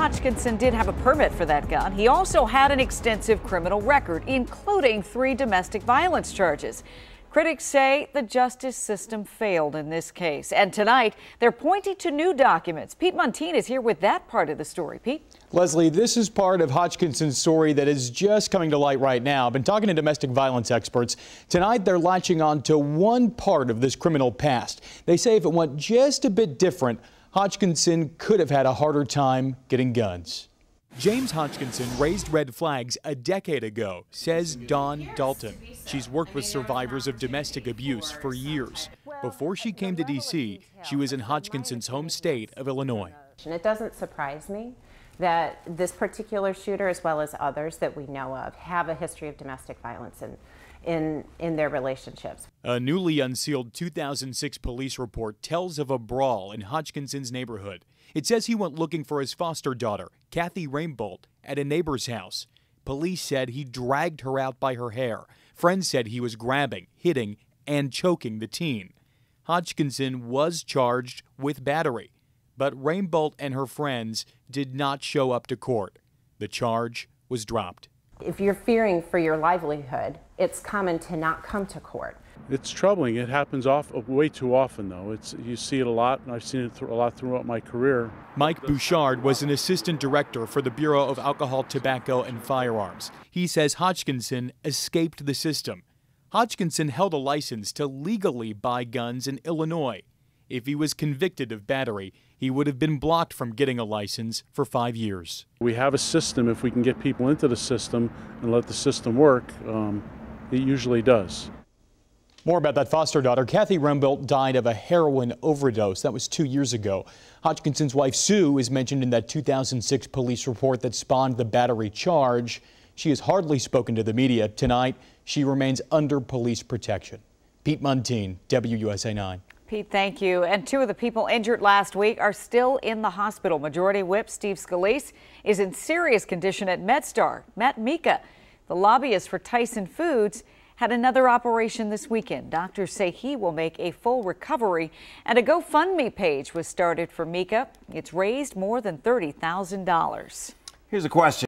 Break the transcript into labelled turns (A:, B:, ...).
A: Hodgkinson did have a permit for that gun. He also had an extensive criminal record, including 3 domestic violence charges. Critics say the justice system failed in this case. And tonight, they're pointing to new documents. Pete Montine is here with that part of the story. Pete?
B: Leslie, this is part of Hodgkinson's story that is just coming to light right now. I've been talking to domestic violence experts. Tonight, they're latching on to one part of this criminal past. They say if it went just a bit different, Hodgkinson could have had a harder time getting guns. James Hodgkinson raised red flags a decade ago, says Dawn Dalton. She's worked with survivors of domestic abuse for years. Before she came to D.C., she was in Hodgkinson's home state of Illinois.
C: It doesn't surprise me that this particular shooter, as well as others that we know of, have a history of domestic violence in their relationships.
B: A newly unsealed 2006 police report tells of a brawl in Hodgkinson's neighborhood. It says he went looking for his foster daughter, Kathy Rainbolt, at a neighbor's house. Police said he dragged her out by her hair. Friends said he was grabbing, hitting, and choking the teen. Hodgkinson was charged with battery, but Rainbolt and her friends did not show up to court. The charge was dropped.
C: If you're fearing for your livelihood, it's common to not come to court.
D: It's troubling. It happens way too often, though. You see it a lot, and I've seen it a lot throughout my career.
B: Mike Bouchard was an assistant director for the Bureau of Alcohol, Tobacco, and Firearms. He says Hodgkinson escaped the system. Hodgkinson held a license to legally buy guns in Illinois. If he was convicted of battery, he would have been blocked from getting a license for 5 years.
D: We have a system. If we can get people into the system and let the system work, it usually does.
B: More about that foster daughter. Kathy Rainbolt died of a heroin overdose. That was 2 years ago. Hodgkinson's wife, Sue, is mentioned in that 2006 police report that spawned the battery charge. She has hardly spoken to the media. Tonight, she remains under police protection. Pete Montine, WUSA 9.
A: Pete, thank you. And 2 of the people injured last week are still in the hospital. Majority Whip Steve Scalise is in serious condition at MedStar. Matt Mika, the lobbyist for Tyson Foods, had another operation this weekend. Doctors say he will make a full recovery, and a GoFundMe page was started for Mika. It's raised more than $30,000.
E: Here's a question.